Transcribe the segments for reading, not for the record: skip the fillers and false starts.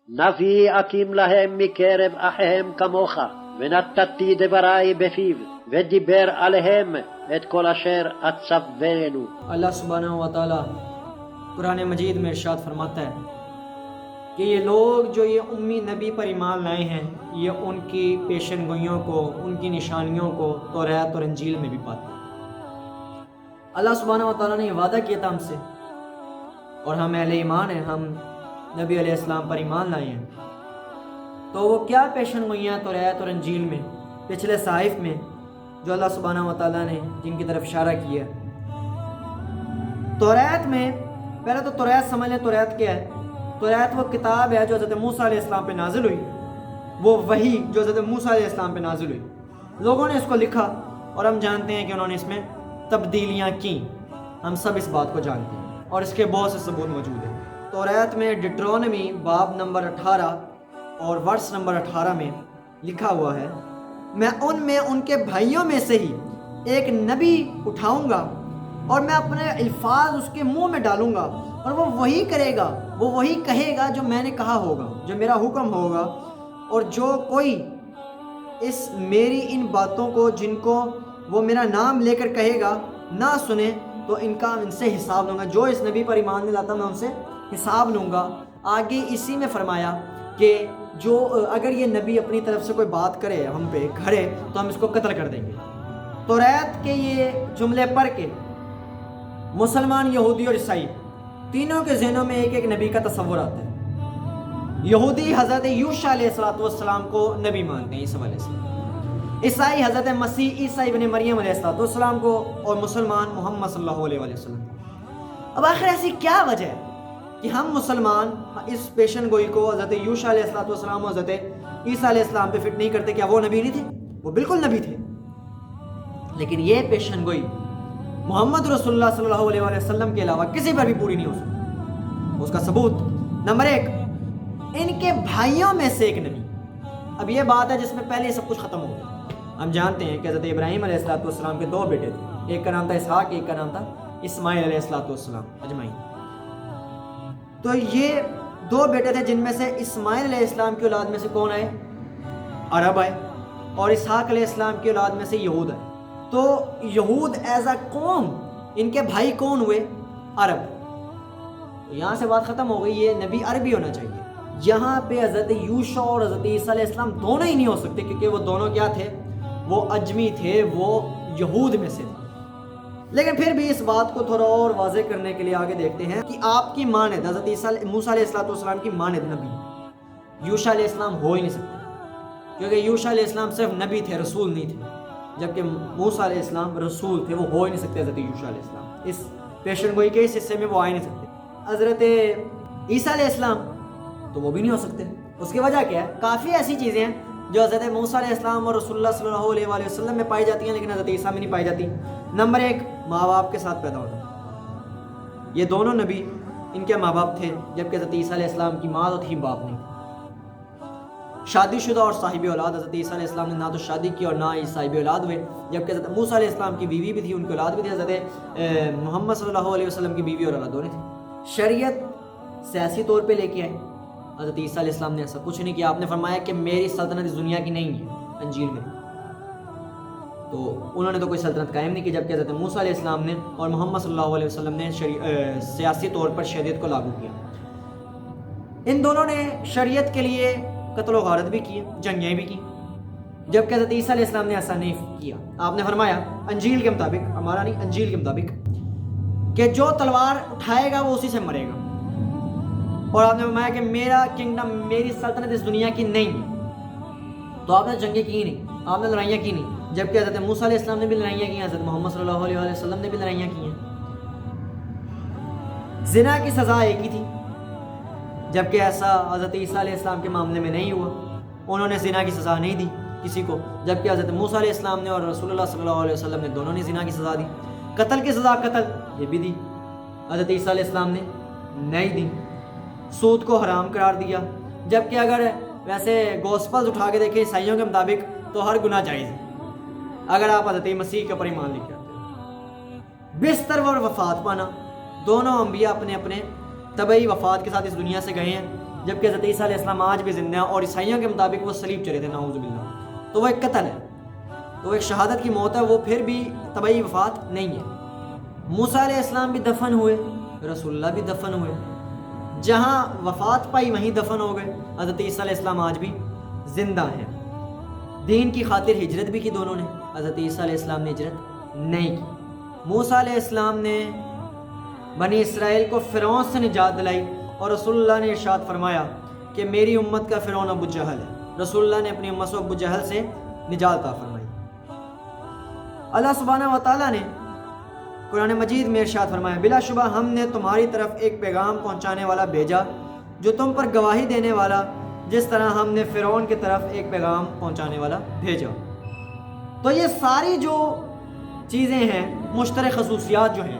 נביא אקים להם מקרב אחיהם כמוך, ונתתי דברי בפיו, ודיבר עליהם את כל אשר אצוונו. اللہ سبحانہ و تعالی قرآن مجید میں ارشاد فرماتا ہے کہ یہ لوگ جو یہ امی نبی پر ایمان لائے ہیں، یہ ان کی پیشن گوئیوں کو، ان کی نشانیوں کو توریت اور انجیل میں بھی پاتے ہیں۔ اللہ سبحانہ و تعالیٰ نے یہ وعدہ کیا تھا ہم سے، اور ہم اہل ایمان ہیں، ہم نبی علیہ السلام پر ایمان لائے ہیں، تو وہ کیا پیشن گوئیاں توریت اور انجیل میں، پچھلے صحائف میں، جو اللہ سبحانہ و تعالیٰ نے جن کی طرف اشارہ کیا ہے۔ توریت میں پہلے تو توریت سمجھ لیں، توریت کیا ہے؟ توریت وہ کتاب ہے جو حضرت موسیٰ علیہ السلام پہ نازل ہوئی، وہ وحی جو حضرت موسیٰ علیہ السلام پہ نازل ہوئی۔ لوگوں نے اس کو لکھا، اور ہم جانتے ہیں کہ انہوں نے اس میں تبدیلیاں کی، ہم سب اس بات کو جانتے ہیں، اور اس کے بہت سے ثبوت موجود ہیں۔ توریت میں ڈیٹرونمی باب نمبر 18 اور ورس نمبر 18 میں لکھا ہوا ہے، میں ان کے بھائیوں میں سے ہی ایک نبی اٹھاؤں گا، اور میں اپنے الفاظ اس کے منہ میں ڈالوں گا، اور وہ وہی کرے گا، وہ وہی کہے گا جو میں نے کہا ہوگا، جو میرا حکم ہوگا، اور جو کوئی میری ان باتوں کو، جن کو وہ میرا نام لے کر کہے گا، نہ سنے تو ان سے حساب لوں گا۔ جو اس نبی پر ایمان نہیں لاتا میں ان سے حساب لوں گا۔ آگے اسی میں فرمایا کہ جو اگر یہ نبی اپنی طرف سے کوئی بات کرے ہم پہ کھڑے تو ہم اس کو قتل کر دیں گے۔ توریت کے یہ جملے پڑھ کے مسلمان، یہودی اور عیسائی تینوں کے ذہنوں میں ایک ایک نبی کا تصور آتا ہے۔ یہودی حضرت یوشع علیہ السلام کو نبی مانتے ہیں، عیسیٰ علیہ السلام۔ عیسائی حضرت مسیح عیسیٰ ابن مریم علیہ السلام کو، اور مسلمان محمد صلی اللہ علیہ وسلم۔ اب آخر ایسی کیا وجہ ہے کہ ہم مسلمان اس پیشن گوئی کو حضرت یوشع علیہ السلام اور حضرت عیسیٰ علیہ السلام پہ فٹ نہیں کرتے؟ کیا وہ نبی نہیں تھے؟ وہ بالکل نبی تھے، لیکن یہ پیشن گوئی محمد رسول اللہ صلی اللہ علیہ وسلم کے علاوہ کسی پر بھی پوری نہیں ہو سکتی۔ اس کا ثبوت نمبر 1، ان کے بھائیوں میں سے ایک نبی۔ اب یہ بات ہے جس میں پہلے سب کچھ ختم ہو گیا۔ ہم جانتے ہیں کہ حضرت ابراہیم علیہ السلام کے 2 بیٹے تھے، ایک کا نام تھا اسحاق، ایک کا نام تھا اسماعیل علیہ السلام اجمعین۔ تو یہ 2 بیٹے تھے، جن میں سے اسماعیل علیہ السلام کی اولاد میں سے کون آئے؟ عرب آئے، اور اسحاق علیہ السلام کی اولاد میں سے یہود آئے۔ تو یہود ایز اے قوم، ان کے بھائی کون ہوئے؟ عرب۔ تو یہاں سے بات ختم ہو گئی، یہ نبی عربی ہونا چاہیے۔ یہاں پہ حضرت یوشع اور حضرت عیسیٰ علیہ السلام دونوں ہی نہیں ہو سکتے، کیونکہ وہ دونوں کیا تھے؟ وہ اجمی تھے، وہ یہود میں سے تھے۔ لیکن پھر بھی اس بات کو تھوڑا اور واضح کرنے کے لیے آگے دیکھتے ہیں کہ آپ کی مانند حضرت موسیٰ علیہ السلام کی مانند نبی یوشع علیہ السلام ہو ہی نہیں سکتے، کیونکہ یوشع علیہ السلام صرف نبی تھے، رسول نہیں تھے، جبکہ موسیٰ علیہ السلام رسول تھے، وہ ہو ہی نہیں سکتے حضرت یوشع علیہ السلام۔ اس پیشن گوئی کے اس حصے میں وہ آ ہی نہیں سکتے۔ حضرت عیسیٰ علیہ السلام تو وہ بھی نہیں ہو سکتے۔ اس کی وجہ کیا ہے؟ کافی ایسی چیزیں ہیں جو حضرت موسیٰ علیہ السلام اور رسول اللہ صلی اللہ علیہ وآلہ وسلم میں پائی جاتی ہیں، لیکن حضرت عیسیٰ میں نہیں پائی جاتی۔ نمبر 1، ماں باپ کے ساتھ پیدا ہونا۔ یہ دونوں نبی، ان کے ماں باپ تھے، جبکہ حضرت عیسیٰ علیہ السلام کی ماں تو تھی، باپ نہیں۔ شادی شدہ اور صاحب اولاد، حضرت عیسیٰ علیہ السلام نے نہ تو شادی کی اور نہ ہی صاحب اولاد ہوئے، جبکہ حضرت موسیٰ علیہ السلام کی بیوی بھی تھی، ان کی اولاد بھی تھی، حضرت محمد صلی اللہ علیہ وسلم کی بیوی اور اولاد دونوں تھی۔ شریعت سیاسی طور پہ لے کے آئے، حضرت عیسیٰ علیہ السلام نے ایسا کچھ نہیں کیا۔ آپ نے فرمایا کہ میری سلطنت اس دنیا کی نہیں ہے، انجیل میں، تو انہوں نے تو کوئی سلطنت قائم نہیں کی، جبکہ حضرت موسیٰ علیہ السلام نے اور محمد صلی اللہ علیہ وسلم نے سیاسی طور پر شریعت کو لاگو کیا۔ ان دونوں نے شریعت کے لیے قتل و غارت بھی کی، جنگیں بھی کی، جبکہ حضرت عیسیٰ علیہ السلام نے ایسا نہیں کیا۔ آپ نے فرمایا انجیل کے مطابق، ہمارا نہیں، انجیل کے مطابق، کہ جو تلوار اٹھائے گا وہ اسی سے مرے گا، اور آپ نے فرمایا کہ میرا کنگڈم، میری سلطنت اس دنیا کی نہیں ہے۔ تو آپ نے جنگیں کی نہیں، آپ نے لڑائیاں کی نہیں، جبکہ حضرت موسیٰ علیہ السلام نے بھی لڑائیاں کی ہیں، حضرت محمد صلی اللہ علیہ وسلم نے بھی لڑائیاں کی ہیں۔ زنا کی سزا ایک ہی تھی، جبکہ ایسا حضرت عیسیٰ علیہ السلام کے معاملے میں نہیں ہوا، انہوں نے زنا کی سزا نہیں دی کسی کو، جبکہ حضرت موسیٰ علیہ السلام نے اور رسول اللہ صلی اللہ علیہ وسلم نے دونوں نے زنا کی سزا دی۔ قتل کی سزا، قتل یہ بھی دی، حضرت عیسیٰ علیہ السلام نے نہیں دی۔ سود کو حرام قرار دیا، جبکہ اگر ویسے گوسپلز اٹھا کے دیکھیں عیسائیوں کے مطابق تو ہر گناہ جائز ہے اگر آپ حضرت مسیح کے اوپر ایمان لے کے آتے ہیں۔ بستر اور وفات پانا، دونوں انبیاء اپنے اپنے طبعی وفات کے ساتھ اس دنیا سے گئے ہیں، جبکہ حضرت عیسیٰ علیہ السلام آج بھی زندہ ہیں اور عیسائیوں کے مطابق وہ صلیب چڑھے تھے، نعوذ باللہ، تو وہ ایک قتل ہے، تو ایک شہادت کی موت ہے، وہ پھر بھی طبعی وفات نہیں ہے۔ موسیٰ علیہ السلام بھی دفن ہوئے، رسول اللہ بھی دفن ہوئے، جہاں وفات پائی وہیں دفن ہو گئے۔ حضرت عیسیٰ علیہ السلام آج بھی زندہ ہیں۔ دین کی خاطر ہجرت بھی کی دونوں نے، حضرت عیسیٰ علیہ السلام نے ہجرت نہیں کی۔ موسیٰ علیہ السلام نے بنی اسرائیل کو فرعون سے نجات دلائی، اور رسول اللہ نے ارشاد فرمایا کہ میری امت کا فرعون ابو جہل ہے۔ رسول اللہ نے اپنی امت سے ابو جہل سے نجات عطا فرمائی۔ اللہ سبحانہ و تعالیٰ نے قرآن مجید میں ارشاد فرمایا، بلا شبہ ہم نے تمہاری طرف ایک پیغام پہنچانے والا بھیجا جو تم پر گواہی دینے والا، جس طرح ہم نے فرعون کی طرف ایک پیغام پہنچانے والا بھیجا۔ تو یہ ساری جو چیزیں ہیں، مشترک خصوصیات جو ہیں،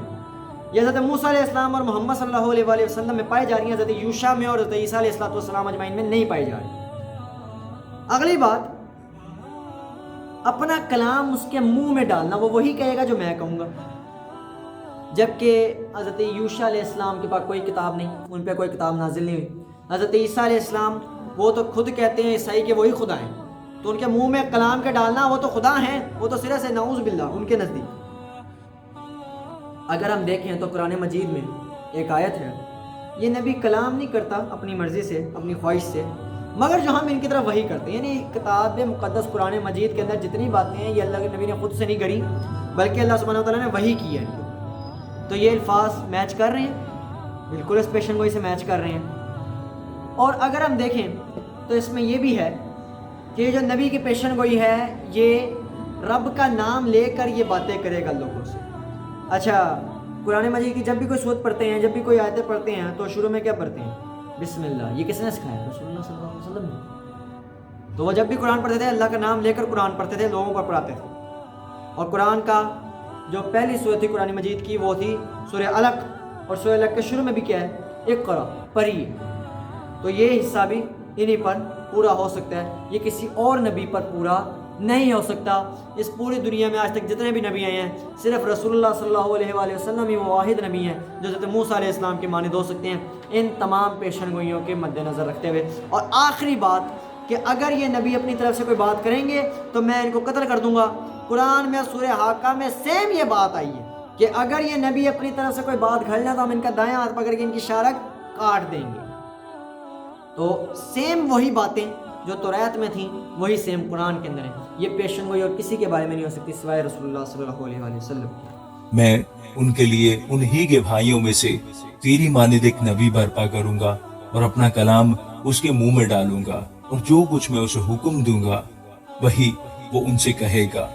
یہ حضرت موسیٰ علیہ السلام اور محمد صلی اللہ علیہ وآلہ وسلم میں پائی جا رہی ہیں، حضرت یوشع میں اور حضرت عیسیٰ علیہ السلام اجمعین میں نہیں پائی جا رہی۔ اگلی بات، اپنا کلام اس کے منہ میں ڈالنا، وہ وہی کہے گا جو میں کہوں گا، جبکہ حضرت یوشع علیہ السلام کے پاس کوئی کتاب نہیں، ان پہ کوئی کتاب نازل نہیں ہوئی۔ حضرت عیسیٰ علیہ السلام وہ تو خود کہتے ہیں عیسائی کہ وہی خدا ہیں، تو ان کے منہ میں کلام کے ڈالنا، وہ تو خدا ہیں، وہ تو سرے سے نعوذ باللہ ان کے نزدیک۔ اگر ہم دیکھیں تو قرآن مجید میں ایک آیت ہے، یہ نبی کلام نہیں کرتا اپنی مرضی سے، اپنی خواہش سے، مگر جو ہم ان کی طرف وہی کرتے ہیں۔ یعنی کتاب مقدس قرآن مجید کے اندر جتنی باتیں ہیں، یہ اللہ کے نبی نے خود سے نہیں گھڑی، بلکہ اللہ سبحانہ و تعالیٰ نے وہی کی ہے۔ تو یہ الفاظ میچ کر رہے ہیں، بالکل اس پیشن گوئی سے میچ کر رہے ہیں۔ اور اگر ہم دیکھیں تو اس میں یہ بھی ہے کہ جو نبی کی پیشن گوئی ہے، یہ رب کا نام لے کر یہ باتیں کرے گا لوگوں سے۔ اچھا، قرآن مجید کی جب بھی کوئی سورت پڑھتے ہیں، جب بھی کوئی آیتیں پڑھتے ہیں، تو شروع میں کیا پڑھتے ہیں؟ بسم اللہ۔ یہ کس نے سکھایا؟ رسول اللہ صلی اللہ علیہ وسلم نے۔ تو وہ جب بھی قرآن پڑھتے تھے، اللہ کا نام لے کر قرآن پڑھتے تھے، لوگوں پر پڑھاتے تھے۔ اور قرآن کا جو پہلی سورت تھی قرآن مجید کی، وہ تھی سورہ علق، اور سورہ علق کے شروع میں بھی کیا ہے؟ اقرا، پڑھیے۔ تو یہ حصہ بھی انہی پر پورا ہو سکتا ہے، یہ کسی اور نبی پر پورا نہیں ہو سکتا۔ اس پوری دنیا میں آج تک جتنے بھی نبی آئے ہیں، صرف رسول اللہ صلی اللہ علیہ وآلہ وسلم ہی وہ واحد نبی ہیں جو حضرت موسیٰ علیہ السلام کے مانند ہو سکتے ہیں، ان تمام پیشن گوئیوں کے مد نظر رکھتے ہوئے۔ اور آخری بات کہ اگر یہ نبی اپنی طرف سے کوئی بات کریں گے تو میں ان کو قتل کر دوں گا۔ قرآن میں سورہ حاقہ میں سیم یہ بات آئی ہے کہ اگر یہ نبی اپنی طرف سے کوئی بات گھڑ لیں تو ہم ان کا دایاں ہاتھ پکڑ کے ان کی شارک کاٹ دیں گے۔ تو سیم وہی باتیں جو توریت میں تھیں، وہی سیم قرآن کے اندر ہیں۔ یہ پیشن گوئی اور کسی کے بارے میں نہیں ہو سکتی سوائے رسول اللہ صلی اللہ علیہ وآلہ وسلم کی۔ میں ان کے لیے انہی کے بھائیوں میں سے تیری مانند ایک نبی برپا کروں گا، اور اپنا کلام اس کے منہ میں ڈالوں گا، اور جو کچھ میں اسے حکم دوں گا وہی وہ ان سے کہے گا۔